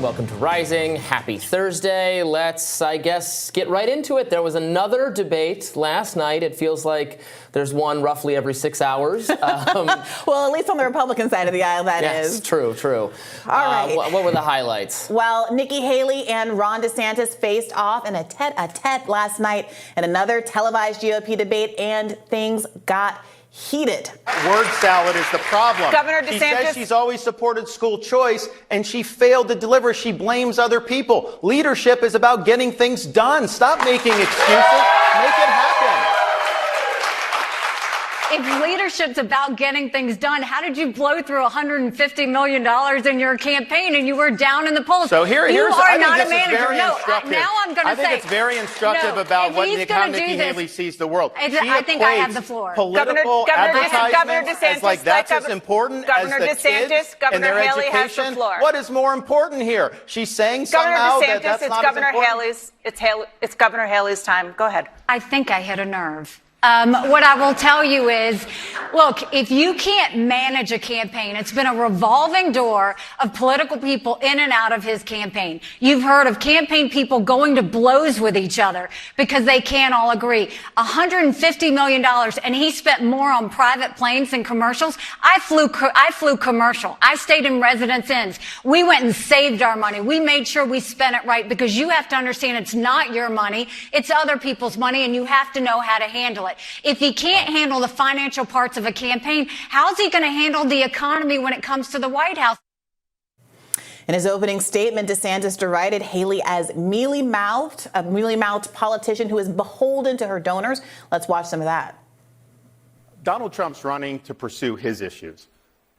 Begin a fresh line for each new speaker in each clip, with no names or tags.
Welcome to Rising. Happy Thursday. Let's, I guess, get right into it. There was another debate last night. It feels like there's one roughly every 6 hours.
Well, at least on the Republican side of the aisle, that is.
Yes, true.
All right.
What were the highlights?
Well, Nikki Haley and Ron DeSantis faced off in a tete-a-tete last night in another televised GOP debate, and things got heated.
Word salad is the problem.
Governor DeSantis.
She says she's always supported school choice, and she failed to deliver. She blames other people. Leadership is about getting things done. Stop making excuses. Make it happen.
If leadership's about getting things done, how did you blow through $150 million in your campaign and you were down in the polls?
So here's
you are
I
not
think
a
this
manager.
is very
No,
instructive.
now I'm going to say.
I think it's very instructive about how Nikki Haley sees the world.
I think I have the floor.
Political advertisements as like that's as important
Governor
as the
DeSantis,
kids
Governor
and their
Haley has
education.
the floor.
What is more important here? She's saying somehow
Governor DeSantis,
that's
it's
not
Governor
as important.
Haley's. It's Governor Haley's time. Go ahead.
I think I hit a nerve. What I will tell you is, look, if you can't manage a campaign, it's been a revolving door of political people in and out of his campaign. You've heard of campaign people going to blows with each other because they can't all agree. $150 million, and he spent more on private planes than commercials. I flew commercial. I stayed in residence inns. We went and saved our money. We made sure we spent it right, because you have to understand it's not your money. It's other people's money, and you have to know how to handle it. If he can't handle the financial parts of a campaign, how's he going to handle the economy when it comes to the White House?
In his opening statement, DeSantis derided Haley as mealy-mouthed, a mealy-mouthed politician who is beholden to her donors. Let's watch some of that.
Donald Trump's running to pursue his issues.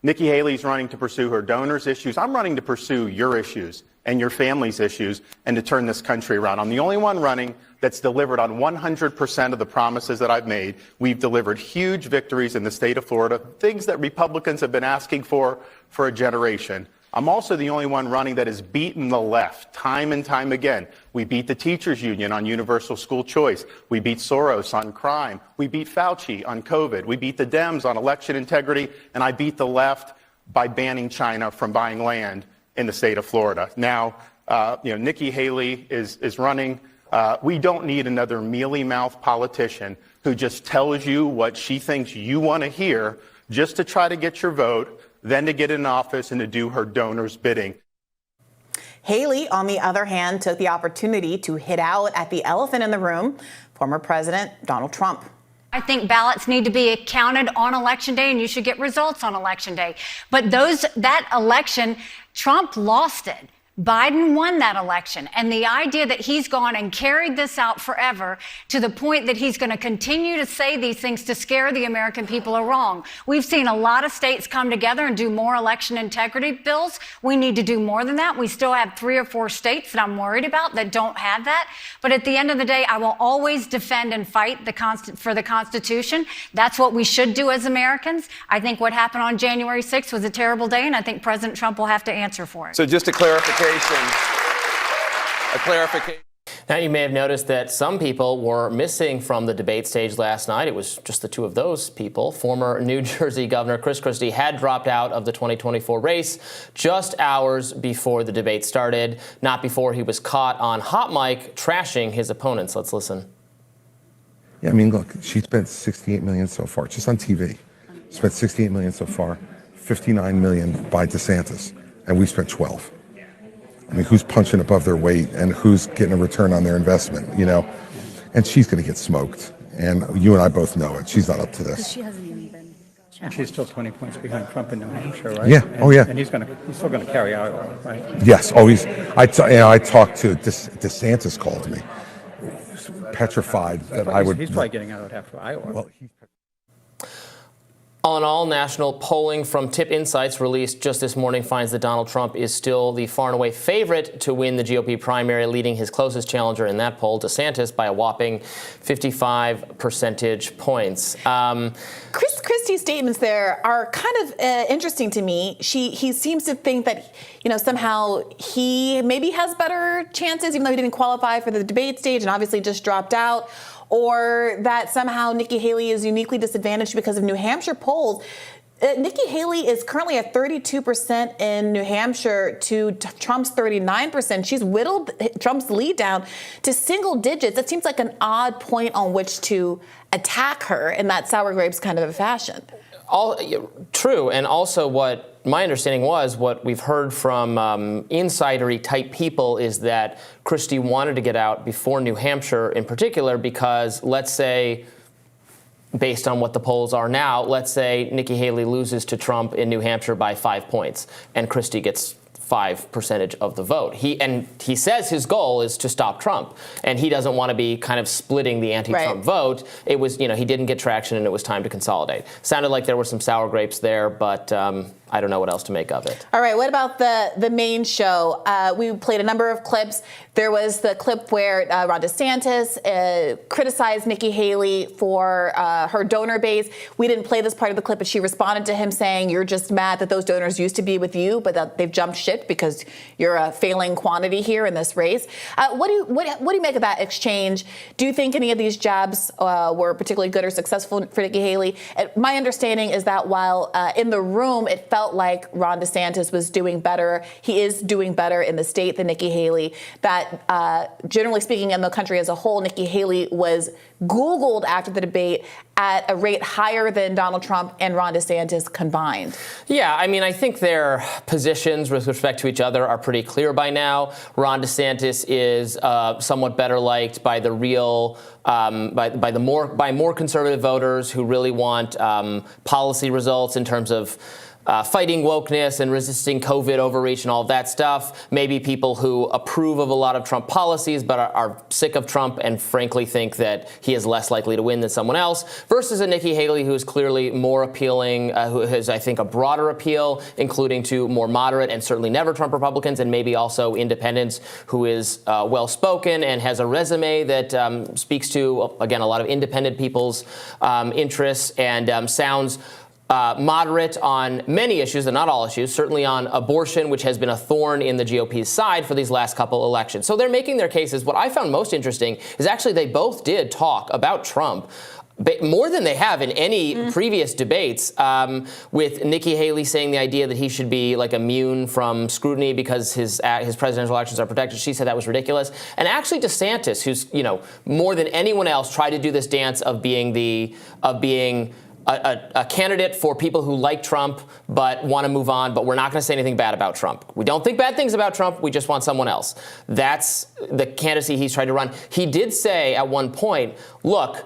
Nikki Haley's running to pursue her donors' issues. I'm running to pursue your issues and your family's issues and to turn this country around. I'm the only one running that's delivered on 100% of the promises that I've made. We've delivered huge victories in the state of Florida, things that Republicans have been asking for a generation. I'm also the only one running that has beaten the left time and time again. We beat the teachers union on universal school choice. We beat Soros on crime. We beat Fauci on COVID. We beat the Dems on election integrity. And I beat the left by banning China from buying land in the state of Florida. Now, Nikki Haley is running. We don't need another mealy-mouthed politician who just tells you what she thinks you want to hear just to try to get your vote, then to get in office and to do her donors' bidding.
Haley, on the other hand, took the opportunity to hit out at the elephant in the room, former President Donald Trump.
I think ballots need to be counted on Election Day, and you should get results on Election Day. But that election, Trump lost it. Biden won that election, and the idea that he's gone and carried this out forever to the point that he's going to continue to say these things to scare the American people are wrong. We've seen a lot of states come together and do more election integrity bills. We need to do more than that. We still have 3 or 4 states that I'm worried about that don't have that. But at the end of the day, I will always defend and fight for the Constitution. That's what we should do as Americans. I think what happened on January 6th was a terrible day, and I think President Trump will have to answer for it.
So just a clarification.
Now, you may have noticed that some people were missing from the debate stage last night. It was just the two of those people. Former New Jersey Governor Chris Christie had dropped out of the 2024 race just hours before the debate started, not before he was caught on hot mic trashing his opponents. Let's listen.
Yeah, I mean, look, she spent $68 million so far, just on TV. Spent $68 million so far, $59 million by DeSantis, and we spent 12. I mean, who's punching above their weight and who's getting a return on their investment, And she's going to get smoked. And you and I both know it. She's not up to this.
She hasn't even been. And she's still 20 points behind Trump in New Hampshire, right?
Yeah. And
he's still going to carry Iowa, right?
Yes. Always. I talked to DeSantis called me, petrified that I would.
He's probably getting out after Iowa.
Well,
All in all, national polling from Tip Insights released just this morning finds that Donald Trump is still the far and away favorite to win the GOP primary, leading his closest challenger in that poll, DeSantis, by a whopping 55 percentage points.
Chris Christie's statements there are kind of interesting to me. He seems to think that, somehow he maybe has better chances, even though he didn't qualify for the debate stage and obviously just dropped out. Or that somehow Nikki Haley is uniquely disadvantaged because of New Hampshire polls. Nikki Haley is currently at 32% in New Hampshire to Trump's 39%. She's whittled Trump's lead down to single digits. It seems like an odd point on which to attack her in that sour grapes kind of a fashion.
True, and also what my understanding was, what we've heard from insidery type people is that Christie wanted to get out before New Hampshire in particular because, let's say, based on what the polls are now, let's say Nikki Haley loses to Trump in New Hampshire by 5 points and Christie gets 5% of the vote. He says his goal is to stop Trump, and he doesn't want to be kind of splitting the anti-Trump vote. It was, he didn't get traction, and it was time to consolidate. Sounded like there were some sour grapes there, but I don't know what else to make of it.
All right, what about the main show? We played a number of clips. There was the clip where Ron DeSantis criticized Nikki Haley for her donor base. We didn't play this part of the clip, but she responded to him saying, "You're just mad that those donors used to be with you, but that they've jumped ship because you're a failing quantity here in this race." What do you make of that exchange? Do you think any of these jabs were particularly good or successful for Nikki Haley? My understanding is that while in the room it felt like Ron DeSantis was doing better, he is doing better in the state than Nikki Haley, that generally speaking in the country as a whole, Nikki Haley was Googled after the debate at a rate higher than Donald Trump and Ron DeSantis combined.
Yeah, I mean, I think their positions with respect to each other are pretty clear by now. Ron DeSantis is somewhat better liked by the real, by more conservative voters who really want policy results in terms of fighting wokeness and resisting COVID overreach and all of that stuff. Maybe people who approve of a lot of Trump policies but are sick of Trump and frankly think that he is less likely to win than someone else, versus a Nikki Haley who is clearly more appealing, who has, I think, a broader appeal, including to more moderate and certainly never Trump Republicans and maybe also independents, who is well-spoken and has a resume that speaks to, again, a lot of independent people's interests and sounds moderate on many issues, and not all issues, certainly on abortion, which has been a thorn in the GOP's side for these last couple elections. So they're making their cases. What I found most interesting is actually they both did talk about Trump more than they have in any previous debates, with Nikki Haley saying the idea that he should be like immune from scrutiny because his presidential elections are protected. She said that was ridiculous. And actually DeSantis, who's, more than anyone else tried to do this dance of being a candidate for people who like Trump but want to move on, but we're not going to say anything bad about Trump. We don't think bad things about Trump. We just want someone else. That's the candidacy he's tried to run. He did say at one point, look,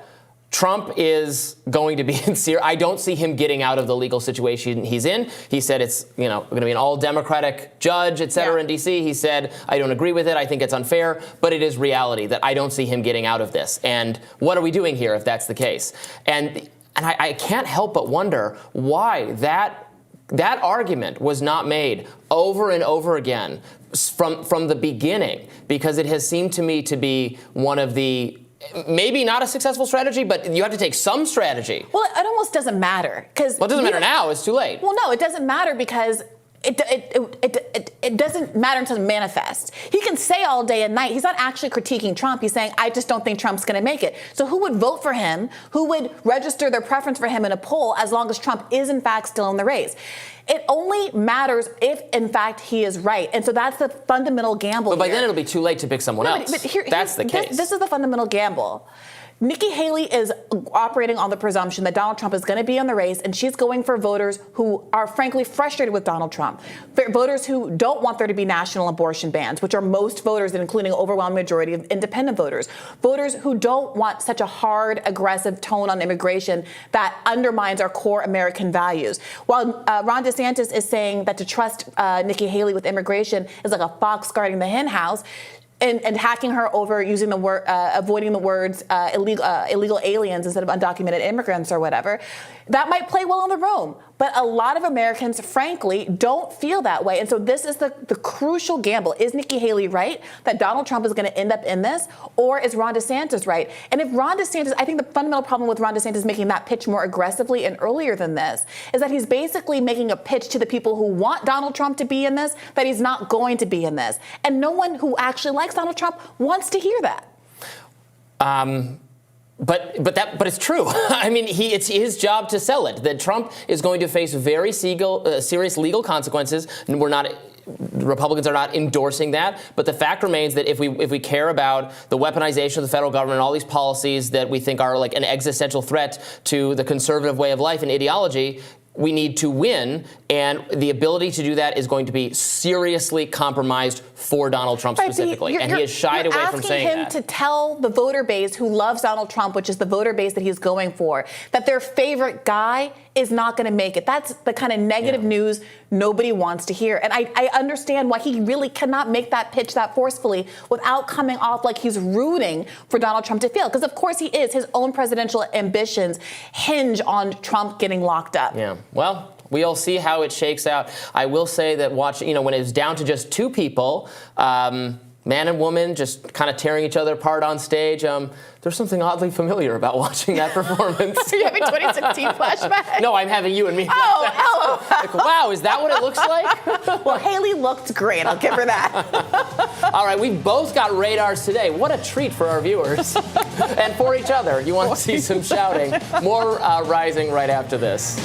Trump is going to be in serious. I don't see him getting out of the legal situation he's in. He said it's, going to be an all Democratic judge, et cetera, in D.C. He said, I don't agree with it. I think it's unfair, but it is reality that I don't see him getting out of this. And what are we doing here if that's the case? And I can't help but wonder why that argument was not made over and over again from the beginning, because it has seemed to me to be one of the, maybe not a successful strategy, but you have to take some strategy.
Well, it almost doesn't matter. Well,
it doesn't matter now. It's too late.
Well, no, it doesn't matter because it doesn't matter until it manifests. He can say all day and night, he's not actually critiquing Trump. He's saying, I just don't think Trump's going to make it. So who would vote for him? Who would register their preference for him in a poll as long as Trump is, in fact, still in the race? It only matters if, in fact, he is right. And so that's the fundamental gamble.
But by then it'll be too late to pick someone else. That's the case.
This is the fundamental gamble. Nikki Haley is operating on the presumption that Donald Trump is going to be in the race, and she's going for voters who are frankly frustrated with Donald Trump, voters who don't want there to be national abortion bans, which are most voters, including an overwhelming majority of independent voters, voters who don't want such a hard, aggressive tone on immigration that undermines our core American values. While Ron DeSantis is saying that to trust Nikki Haley with immigration is like a fox guarding the hen house, and hacking her over using the word, avoiding the words illegal aliens instead of undocumented immigrants or whatever, that might play well in the room. But a lot of Americans, frankly, don't feel that way. And so this is the crucial gamble. Is Nikki Haley right that Donald Trump is going to end up in this? Or is Ron DeSantis right? And if Ron DeSantis, I think the fundamental problem with Ron DeSantis making that pitch more aggressively and earlier than this is that he's basically making a pitch to the people who want Donald Trump to be in this, that he's not going to be in this. And no one who actually likes Donald Trump wants to hear that.
But it's true. I mean, it's his job to sell it. That Trump is going to face very serious legal consequences. And Republicans are not endorsing that. But the fact remains that if we care about the weaponization of the federal government and all these policies that we think are like an existential threat to the conservative way of life and ideology, we need to win, and the ability to do that is going to be seriously compromised for Donald Trump specifically. And he has shied away from saying that.
You're asking him to tell the voter base who loves Donald Trump, which is the voter base that he's going for, that their favorite guy is not going to make it. That's the kind of negative news nobody wants to hear. And I understand why he really cannot make that pitch that forcefully without coming off like he's rooting for Donald Trump to fail. Because of course he is. His own presidential ambitions hinge on Trump getting locked up.
Yeah. Well, we'll see how it shakes out. I will say that when it was down to just two people, man and woman just kind of tearing each other apart on stage, there's something oddly familiar about watching that performance.
Are you having 2016 flashback?
No, I'm having you and me.
Oh.
Like, wow, is that what it looks like?
Well, Haley looked great. I'll give her that.
All right, we've both got radars today. What a treat for our viewers and for each other. You want to see some shouting. More Rising right after this.